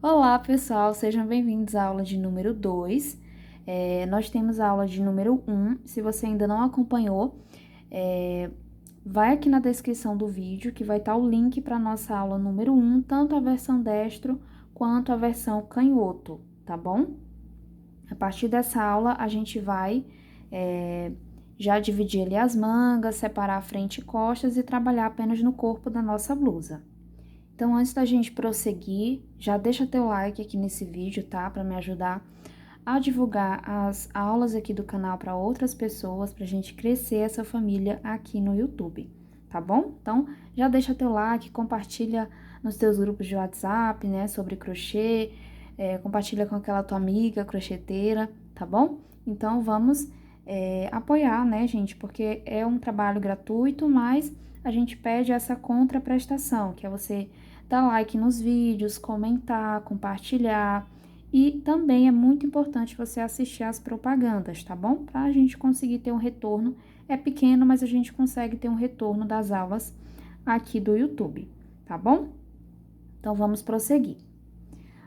Olá, pessoal, sejam bem-vindos à aula de número 2. Nós temos a aula de número 1. Se você ainda não acompanhou, vai aqui na descrição do vídeo que vai estar o link para a nossa aula número 1, tanto a versão destro quanto a versão canhoto, tá bom? A partir dessa aula, a gente vai já dividir ali as mangas, separar frente e costas e trabalhar apenas no corpo da nossa blusa. Então, antes da gente prosseguir, já deixa teu like aqui nesse vídeo, tá? Para me ajudar a divulgar as aulas aqui do canal para outras pessoas, pra gente crescer essa família aqui no YouTube, tá bom? Então, já deixa teu like, compartilha nos teus grupos de WhatsApp, né, sobre crochê, compartilha com aquela tua amiga crocheteira, tá bom? Então, vamos apoiar, né, gente? Porque é um trabalho gratuito, mas a gente pede essa contraprestação, que é você dar like nos vídeos, comentar, compartilhar. E também é muito importante você assistir às propagandas, tá bom? Para a gente conseguir ter um retorno. É pequeno, mas a gente consegue ter um retorno das aulas aqui do YouTube, tá bom? Então, vamos prosseguir.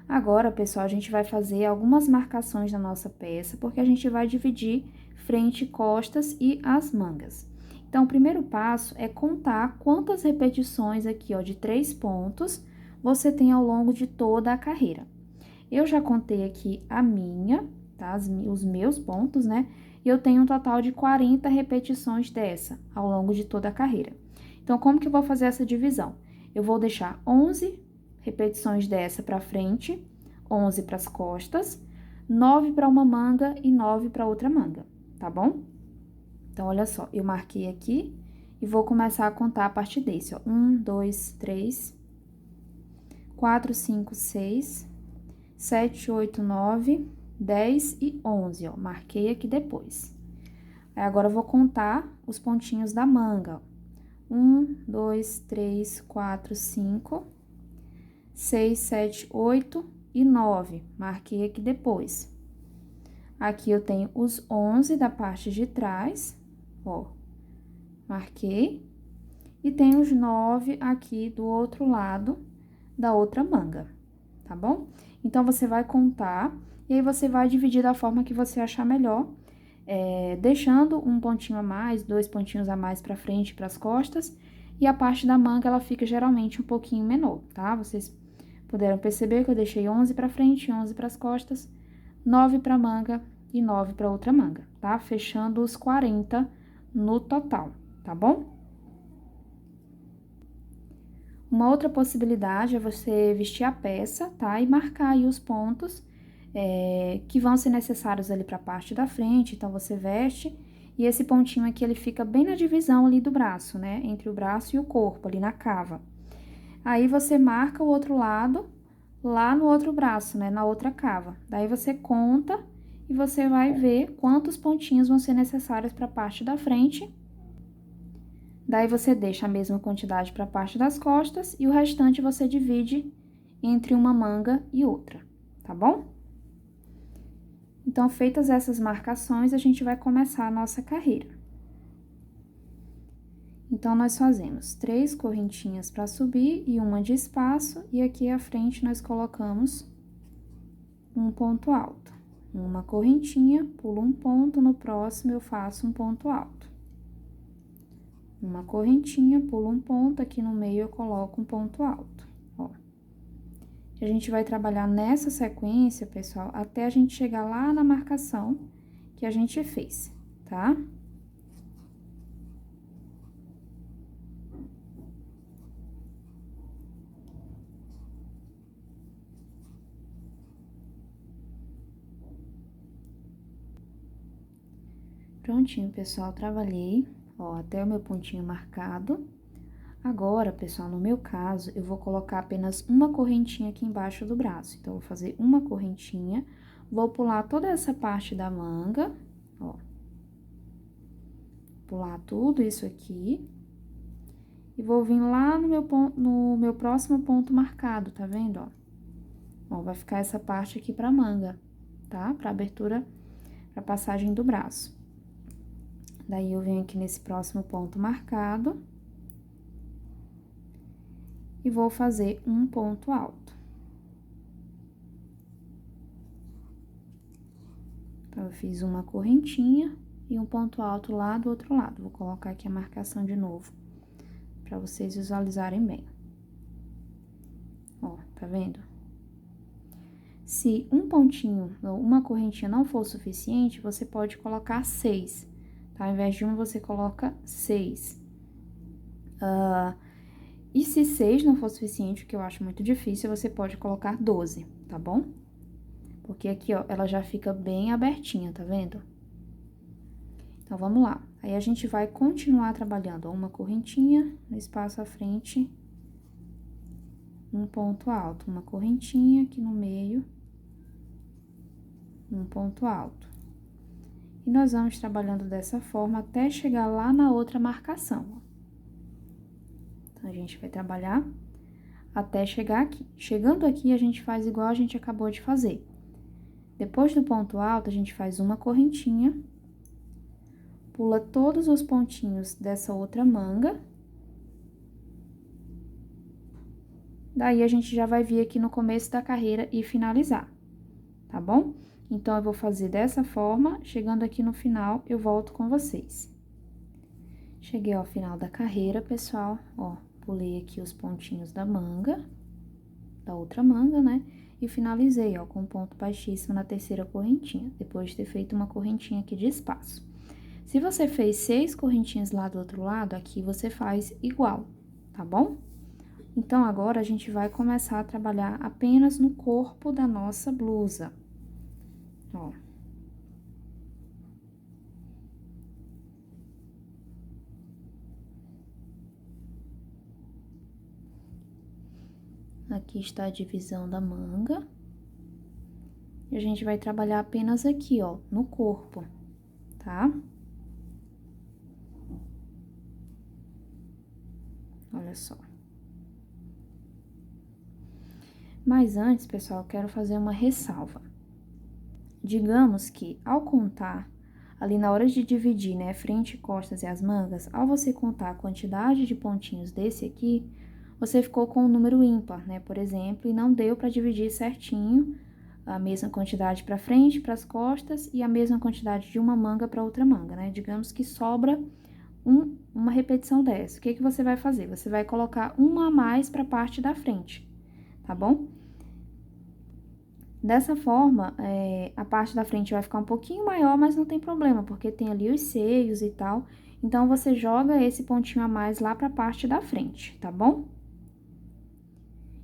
Agora, pessoal, a gente vai fazer algumas marcações na nossa peça, porque a gente vai dividir frente, costas e as mangas. Então, o primeiro passo é contar quantas repetições aqui, ó, de 3 pontos você tem ao longo de toda a carreira. Eu já contei aqui a minha, tá? Os meus pontos, né? E eu tenho um total de 40 repetições dessa ao longo de toda a carreira. Então, como que eu vou fazer essa divisão? Eu vou deixar 11 repetições dessa para frente, 11 para as costas, 9 para uma manga e 9 para outra manga, tá bom? Então, olha só, eu marquei aqui e vou começar a contar a partir desse, ó. 1, 2, 3, 4, 5, 6, 7, 8, 9, 10 e 11, ó. Marquei aqui depois. Aí, agora eu vou contar os pontinhos da manga, ó. 1, 2, 3, 4, 5, 6, 7, 8 e 9. Marquei aqui depois. Aqui eu tenho os 11 da parte de trás, ó. Marquei. E tem os 9 aqui do outro lado da outra manga, tá bom? Então, você vai contar e aí você vai dividir da forma que você achar melhor, deixando um pontinho a mais, 2 pontinhos a mais pra frente e pras costas, e a parte da manga, ela fica geralmente um pouquinho menor, tá? Vocês puderam perceber que eu deixei 11 pra frente, 11 pras costas, 9 pra manga e 9 pra outra manga, tá? Fechando os 40 no total, tá bom? Uma outra possibilidade é você vestir a peça, tá? E marcar aí os pontos que vão ser necessários ali para a parte da frente. Então, você veste e esse pontinho aqui, ele fica bem na divisão ali do braço, né? Entre o braço e o corpo, ali na cava. Aí, você marca o outro lado lá no outro braço, né? Na outra cava. Daí, você conta e você vai ver quantos pontinhos vão ser necessários para a parte da frente. Daí, você deixa a mesma quantidade para a parte das costas e o restante você divide entre uma manga e outra, tá bom? Então, feitas essas marcações, a gente vai começar a nossa carreira. Então, nós fazemos 3 correntinhas para subir e uma de espaço, e aqui à frente nós colocamos um ponto alto. Uma correntinha, pulo um ponto, no próximo eu faço um ponto alto. Uma correntinha, pulo um ponto, aqui no meio eu coloco um ponto alto, ó. E a gente vai trabalhar nessa sequência, pessoal, até a gente chegar lá na marcação que a gente fez, tá? Prontinho, pessoal, trabalhei, ó, até o meu pontinho marcado. Agora, pessoal, no meu caso, eu vou colocar apenas uma correntinha aqui embaixo do braço. Então, eu vou fazer uma correntinha, vou pular toda essa parte da manga, ó. Pular tudo isso aqui. E vou vir lá no meu próximo ponto marcado, tá vendo, ó? Ó, vai ficar essa parte aqui pra manga, tá? Pra abertura, pra passagem do braço. Daí, eu venho aqui nesse próximo ponto marcado. E vou fazer um ponto alto. fiz uma correntinha e um ponto alto lá do outro lado. Vou colocar aqui a marcação de novo, pra vocês visualizarem bem. Ó, tá vendo? Se um pontinho, ou uma correntinha não for suficiente, você pode colocar 6, tá? Ao invés de um, você coloca 6. E se 6 não for suficiente, o que eu acho muito difícil, você pode colocar 12, tá bom? Porque aqui, ó, ela já fica bem abertinha, tá vendo? Então, vamos lá. Aí, a gente vai continuar trabalhando, ó, uma correntinha no espaço à frente, um ponto alto, uma correntinha aqui no meio, um ponto alto. E nós vamos trabalhando dessa forma até chegar lá na outra marcação, ó. Então, a gente vai trabalhar até chegar aqui. Chegando aqui, a gente faz igual a gente acabou de fazer. Depois do ponto alto, a gente faz uma correntinha, pula todos os pontinhos dessa outra manga. Daí, a gente já vai vir aqui no começo da carreira e finalizar, tá bom? Então, eu vou fazer dessa forma, chegando aqui no final, eu volto com vocês. Cheguei ao final da carreira, pessoal, ó, pulei aqui os pontinhos da manga, da outra manga, né? E finalizei, ó, com um ponto baixíssimo na terceira correntinha, depois de ter feito uma correntinha aqui de espaço. Se você fez 6 correntinhas lá do outro lado, aqui você faz igual, tá bom? Então, agora, a gente vai começar a trabalhar apenas no corpo da nossa blusa. Ó. Aqui está a divisão da manga. E a gente vai trabalhar apenas aqui, ó, no corpo, tá? Olha só. Mas antes, pessoal, eu quero fazer uma ressalva. Digamos que, ao contar, ali na hora de dividir, né, frente, costas e as mangas, ao você contar a quantidade de pontinhos desse aqui, você ficou com um número ímpar, né, por exemplo, e não deu para dividir certinho a mesma quantidade para frente, para as costas, e a mesma quantidade de uma manga para outra manga, né? Digamos que sobra uma repetição dessa. O que que você vai fazer? Você vai colocar uma a mais para a parte da frente, tá bom? Dessa forma, a parte da frente vai ficar um pouquinho maior, mas não tem problema, porque tem ali os seios e tal. Então, você joga esse pontinho a mais lá para a parte da frente, tá bom?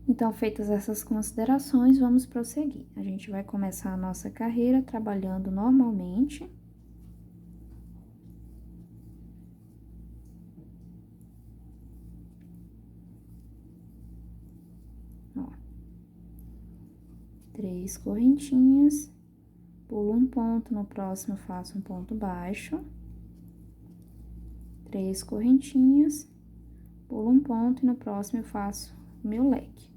Então, feitas essas considerações, vamos prosseguir. A gente vai começar a nossa carreira trabalhando normalmente. Ó. 3 correntinhas, pulo um ponto, no próximo faço um ponto baixo. 3 correntinhas, pulo um ponto e no próximo eu faço meu leque.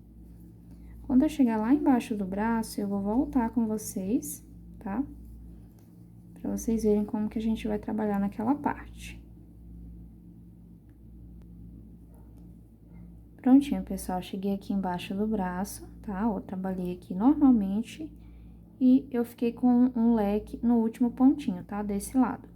Quando eu chegar lá embaixo do braço, eu vou voltar com vocês, tá? Pra vocês verem como que a gente vai trabalhar naquela parte. Prontinho, pessoal, cheguei aqui embaixo do braço, tá? Ó, trabalhei aqui normalmente e eu fiquei com um leque no último pontinho, tá? Desse lado.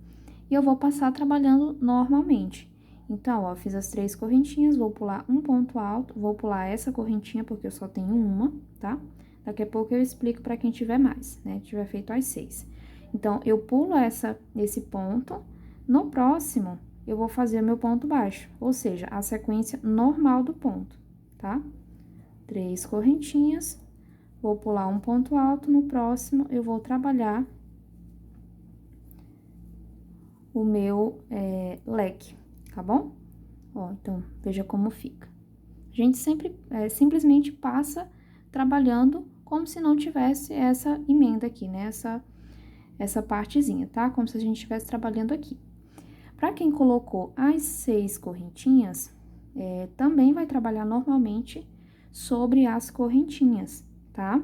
E eu vou passar trabalhando normalmente. Então, ó, fiz as 3 correntinhas, vou pular um ponto alto, vou pular essa correntinha porque eu só tenho uma, tá? Daqui a pouco eu explico pra quem tiver mais, né? Tiver feito as 6. Então, eu pulo esse ponto, no próximo, eu vou fazer o meu ponto baixo, ou seja, a sequência normal do ponto, tá? 3 correntinhas, vou pular um ponto alto, no próximo, eu vou trabalhar o meu leque, tá bom? Ó, então, veja como fica. A gente sempre, simplesmente passa trabalhando como se não tivesse essa emenda aqui, né? Essa partezinha, tá? Como se a gente estivesse trabalhando aqui. Pra quem colocou as 6 correntinhas, também vai trabalhar normalmente sobre as correntinhas, tá?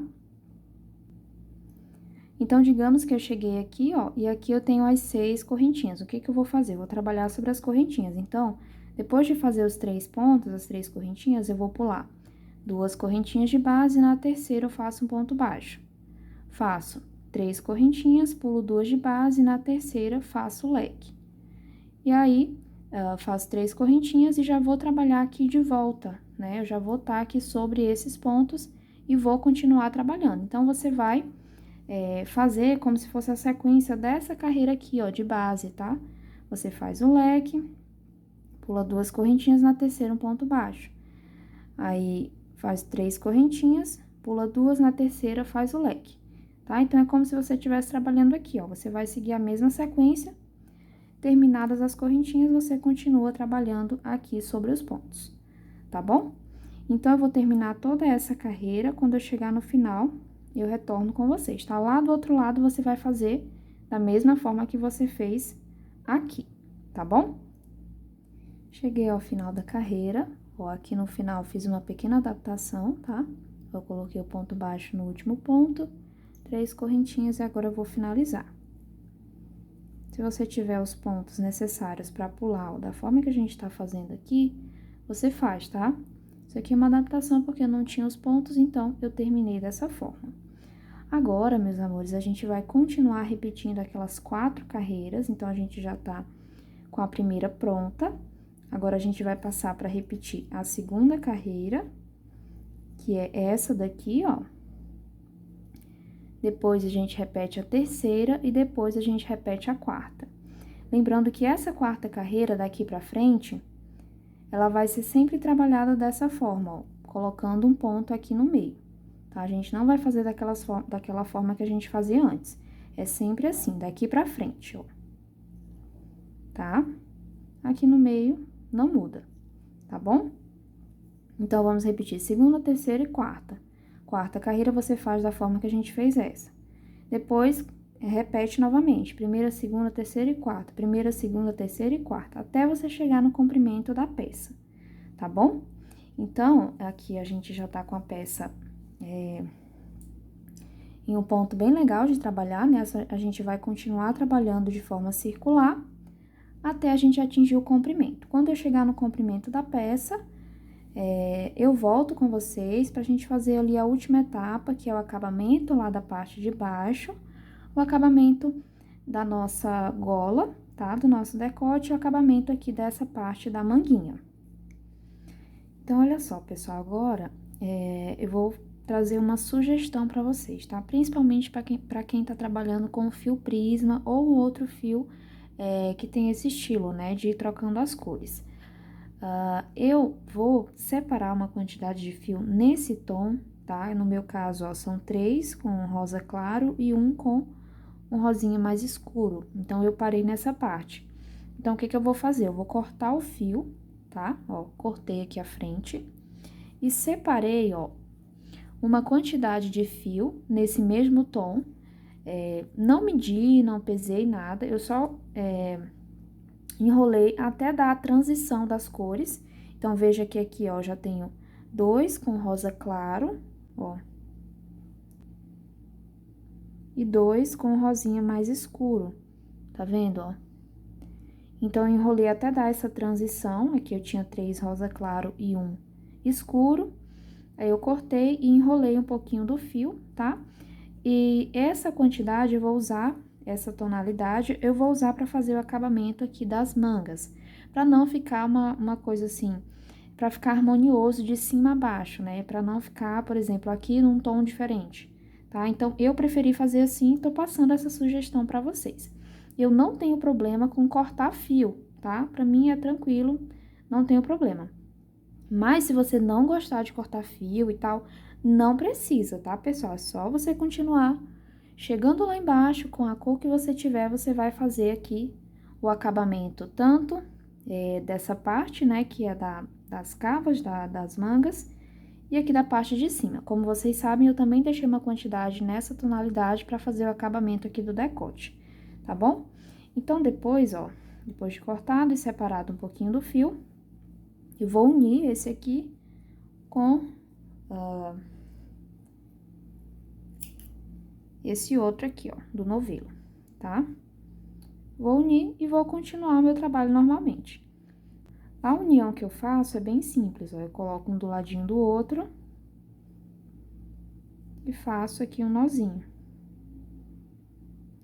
Então, digamos que eu cheguei aqui, ó, e aqui eu tenho as 6 correntinhas. O que que eu vou fazer? Eu vou trabalhar sobre as correntinhas. Então, depois de fazer os 3 pontos, as 3 correntinhas, eu vou pular 2 correntinhas de base e na terceira eu faço um ponto baixo. Faço 3 correntinhas, pulo 2 de base, e na terceira faço leque. E aí, faço 3 correntinhas e já vou trabalhar aqui de volta, né? Eu já vou estar aqui sobre esses pontos e vou continuar trabalhando. Então, você vai fazer como se fosse a sequência dessa carreira aqui, ó, de base, tá? Você faz um leque, pula 2 correntinhas, na terceira um ponto baixo. Aí, faz 3 correntinhas, pula 2, na terceira faz o leque, tá? Então, é como se você estivesse trabalhando aqui, ó. Você vai seguir a mesma sequência. Terminadas as correntinhas, você continua trabalhando aqui sobre os pontos, tá bom? Então, eu vou terminar toda essa carreira, quando eu chegar no final, eu retorno com vocês, tá? Lá do outro lado, você vai fazer da mesma forma que você fez aqui, tá bom? Cheguei ao final da carreira, ó, aqui no final fiz uma pequena adaptação, tá? Eu coloquei o ponto baixo no último ponto, 3 correntinhas e agora eu vou finalizar. Se você tiver os pontos necessários para pular, ó, da forma que a gente tá fazendo aqui, você faz, tá? Isso aqui é uma adaptação porque eu não tinha os pontos, então eu terminei dessa forma. Agora, meus amores, a gente vai continuar repetindo aquelas 4 carreiras, então a gente já tá com a primeira pronta. Agora, a gente vai passar para repetir a segunda carreira, que é essa daqui, ó. Depois, a gente repete a terceira e depois a gente repete a quarta. Lembrando que essa quarta carreira daqui pra frente, ela vai ser sempre trabalhada dessa forma, ó, colocando um ponto aqui no meio, tá? A gente não vai fazer daquela forma que a gente fazia antes. É sempre assim, daqui pra frente, ó. Tá? Aqui no meio, não muda, tá bom? Então, vamos repetir segunda, terceira e quarta. Quarta carreira, você faz da forma que a gente fez essa. Depois, repete novamente, primeira, segunda, terceira e quarta. Primeira, segunda, terceira e quarta, até você chegar no comprimento da peça, tá bom? Então, aqui a gente já tá com a peça em um ponto bem legal de trabalhar, né? A gente vai continuar trabalhando de forma circular até a gente atingir o comprimento. Quando eu chegar no comprimento da peça, eu volto com vocês pra gente fazer ali a última etapa, que é o acabamento lá da parte de baixo, o acabamento da nossa gola, tá? Do nosso decote e o acabamento aqui dessa parte da manguinha. Então, olha só, pessoal, agora eu vou trazer uma sugestão pra vocês, tá? Principalmente pra quem tá trabalhando com fio prisma ou outro fio que tem esse estilo, né? De ir trocando as cores. Eu vou separar uma quantidade de fio nesse tom, tá? No meu caso, ó, são 3 com rosa claro e 1 com um rosinha mais escuro. Então, eu parei nessa parte. Então, o que que eu vou fazer? Eu vou cortar o fio, tá? Ó, cortei aqui a frente e separei, ó, uma quantidade de fio nesse mesmo tom. Não medi, não pesei nada, eu só enrolei até dar a transição das cores. Então, veja que aqui, ó, já tenho 2 com rosa claro, ó. E 2 com rosinha mais escuro, tá vendo, ó? Então, eu enrolei até dar essa transição. Aqui eu tinha 3 rosa claro e 1 escuro. Aí, eu cortei e enrolei um pouquinho do fio, tá? E essa quantidade eu vou usar, essa tonalidade, eu vou usar pra fazer o acabamento aqui das mangas. Pra não ficar uma coisa assim, pra ficar harmonioso de cima a baixo, né? Pra não ficar, por exemplo, aqui num tom diferente, tá? Então, eu preferi fazer assim, tô passando essa sugestão pra vocês. Eu não tenho problema com cortar fio, tá? Pra mim é tranquilo, não tenho problema. Mas se você não gostar de cortar fio e tal, não precisa, tá, pessoal? É só você continuar. Chegando lá embaixo, com a cor que você tiver, você vai fazer aqui o acabamento tanto dessa parte, né, que é das cavas, das mangas, e aqui da parte de cima. Como vocês sabem, eu também deixei uma quantidade nessa tonalidade para fazer o acabamento aqui do decote, tá bom? Então, depois, ó, depois de cortado e separado um pouquinho do fio, eu vou unir esse aqui com esse outro aqui, ó, do novelo, tá? Vou unir e vou continuar o meu trabalho normalmente. A união que eu faço é bem simples, ó. Eu coloco um do ladinho do outro e faço aqui um nozinho.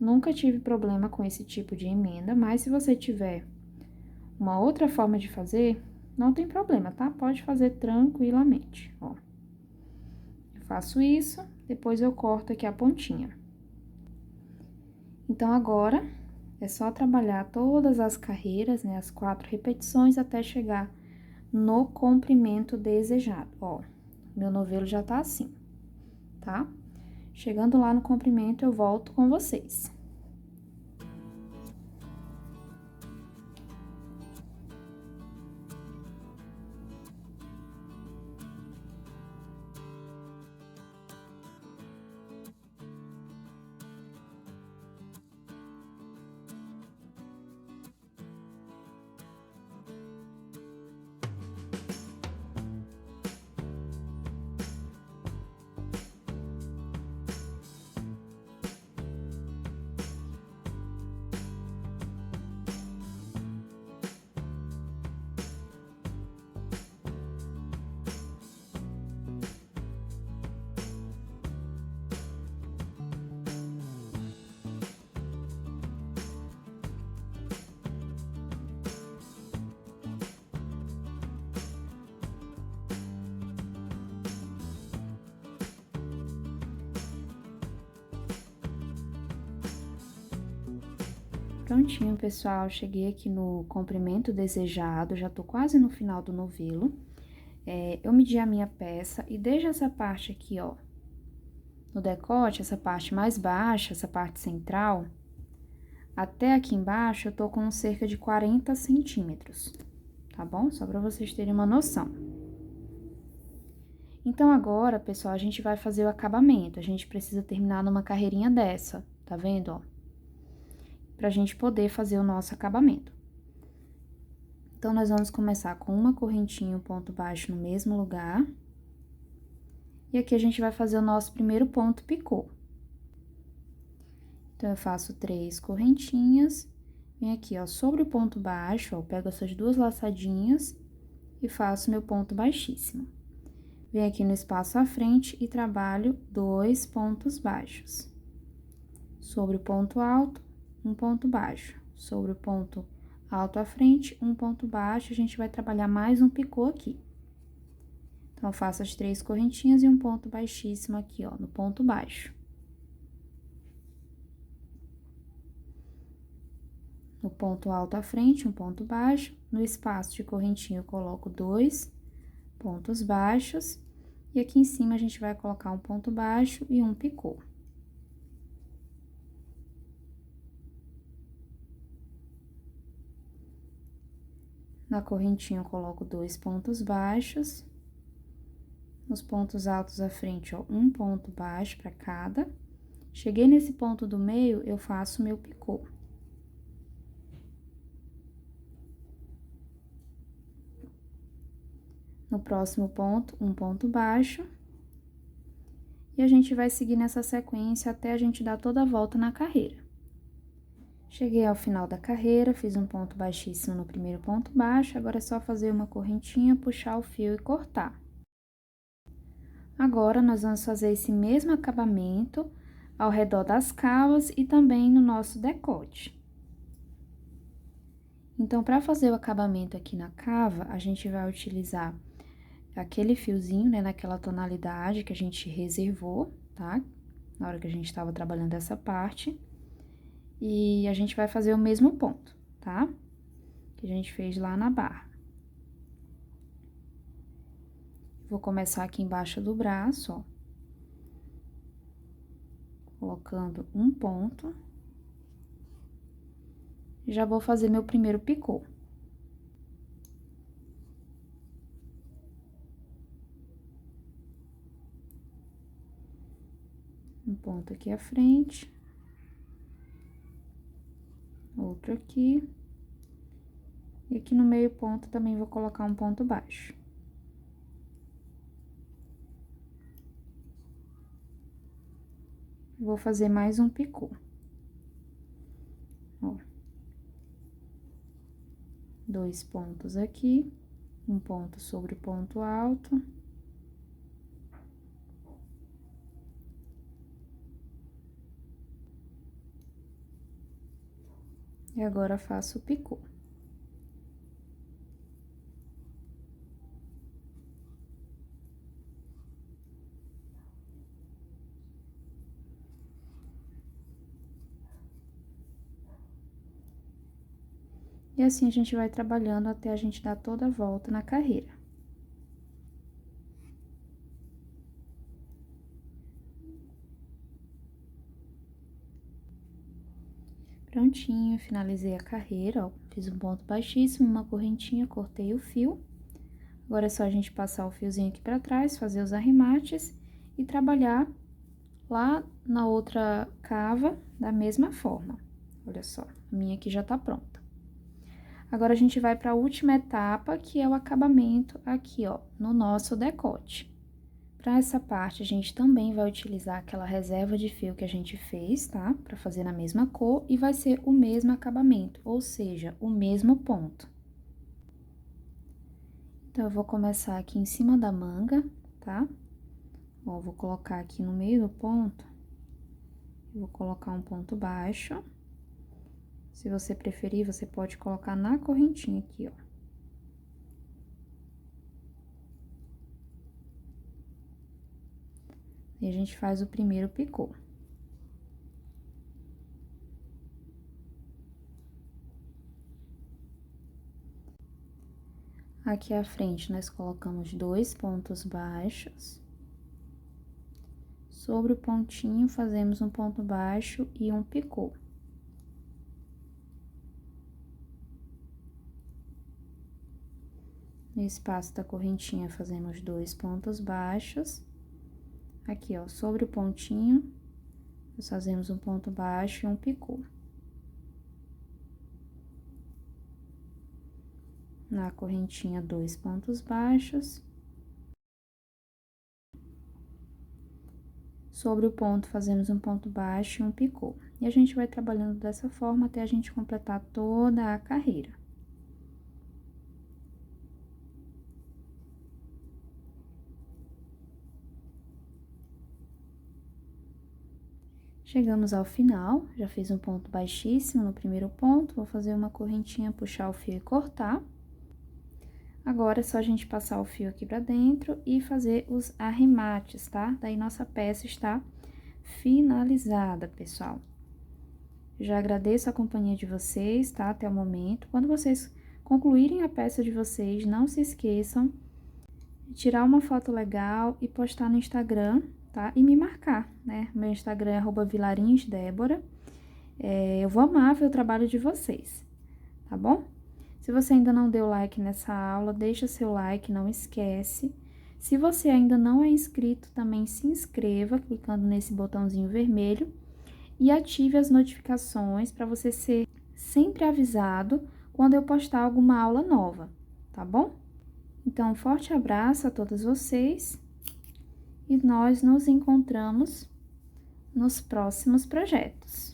Nunca tive problema com esse tipo de emenda, mas se você tiver uma outra forma de fazer, não tem problema, tá? Pode fazer tranquilamente, ó. Eu faço isso, depois eu corto aqui a pontinha. Então, agora, é só trabalhar todas as carreiras, né, as 4 repetições, até chegar no comprimento desejado, ó. Meu novelo já tá assim, tá? Chegando lá no comprimento, eu volto com vocês. Prontinho, pessoal, cheguei aqui no comprimento desejado, já tô quase no final do novelo. Eu medi a minha peça e desde essa parte aqui, ó, no decote, essa parte mais baixa, essa parte central, até aqui embaixo eu tô com cerca de 40 centímetros, tá bom? Só pra vocês terem uma noção. Então, agora, pessoal, a gente vai fazer o acabamento. A gente precisa terminar numa carreirinha dessa, tá vendo, ó? Pra gente poder fazer o nosso acabamento. Então, nós vamos começar com uma correntinha, um ponto baixo no mesmo lugar. E aqui a gente vai fazer o nosso primeiro ponto picô. Então, eu faço 3 correntinhas, venho aqui, ó, sobre o ponto baixo, ó, pego essas 2 laçadinhas e faço meu ponto baixíssimo. Venho aqui no espaço à frente e trabalho 2 pontos baixos. Sobre o ponto alto, um ponto baixo. Sobre o ponto alto à frente, um ponto baixo, a gente vai trabalhar mais um picô aqui. Então, eu faço as 3 correntinhas e um ponto baixíssimo aqui, ó, no ponto baixo. No ponto alto à frente, um ponto baixo. No espaço de correntinha, eu coloco 2 pontos baixos. E aqui em cima, a gente vai colocar um ponto baixo e um picô. Na correntinha, eu coloco 2 pontos baixos. Nos pontos altos à frente, ó, um ponto baixo para cada. Cheguei nesse ponto do meio, eu faço meu picô. No próximo ponto, um ponto baixo. E a gente vai seguir nessa sequência até a gente dar toda a volta na carreira. Cheguei ao final da carreira, fiz um ponto baixíssimo no primeiro ponto baixo, agora é só fazer uma correntinha, puxar o fio e cortar. Agora, nós vamos fazer esse mesmo acabamento ao redor das cavas e também no nosso decote. Então, para fazer o acabamento aqui na cava, a gente vai utilizar aquele fiozinho, né, naquela tonalidade que a gente reservou, tá? Na hora que a gente estava trabalhando essa parte. E a gente vai fazer o mesmo ponto, tá? Que a gente fez lá na barra. Vou começar aqui embaixo do braço, ó. Colocando um ponto. Já vou fazer meu primeiro picô. Um ponto aqui à frente. Outro aqui. E aqui no meio ponto também vou colocar um ponto baixo. Vou fazer mais um picô. Ó. 2 pontos aqui, um ponto sobre o ponto alto. E agora faço o picô. E assim a gente vai trabalhando até a gente dar toda a volta na carreira. Prontinho, finalizei a carreira, ó. Fiz um ponto baixíssimo, uma correntinha, cortei o fio. Agora é só a gente passar o fiozinho aqui pra trás, fazer os arremates e trabalhar lá na outra cava da mesma forma. Olha só, a minha aqui já tá pronta. Agora, a gente vai para a última etapa, que é o acabamento aqui, ó, no nosso decote. Para essa parte, a gente também vai utilizar aquela reserva de fio que a gente fez, tá? Para fazer na mesma cor e vai ser o mesmo acabamento, ou seja, o mesmo ponto. Então, eu vou começar aqui em cima da manga, tá? Ó, vou colocar aqui no meio do ponto, vou colocar um ponto baixo. Se você preferir, você pode colocar na correntinha aqui, ó. E a gente faz o primeiro picô. Aqui à frente, nós colocamos 2 pontos baixos. Sobre o pontinho, fazemos um ponto baixo e um picô. No espaço da correntinha, fazemos 2 pontos baixos. Aqui, ó, sobre o pontinho, nós fazemos um ponto baixo e um picô. Na correntinha, 2 pontos baixos. Sobre o ponto, fazemos um ponto baixo e um picô. E a gente vai trabalhando dessa forma até a gente completar toda a carreira. Chegamos ao final, já fiz um ponto baixíssimo no primeiro ponto, vou fazer uma correntinha, puxar o fio e cortar. Agora, é só a gente passar o fio aqui pra dentro e fazer os arremates, tá? Daí, nossa peça está finalizada, pessoal. Já agradeço a companhia de vocês, tá? Até o momento. Quando vocês concluírem a peça de vocês, não se esqueçam de tirar uma foto legal e postar no Instagram, tá? E me marcar, né? Meu Instagram é @vilarinsdebora. Eu vou amar ver o trabalho de vocês, tá bom? Se você ainda não deu like nessa aula, deixa seu like, não esquece. Se você ainda não é inscrito, também se inscreva clicando nesse botãozinho vermelho e ative as notificações para você ser sempre avisado quando eu postar alguma aula nova, tá bom? Então, um forte abraço a todos vocês e nós nos encontramos nos próximos projetos.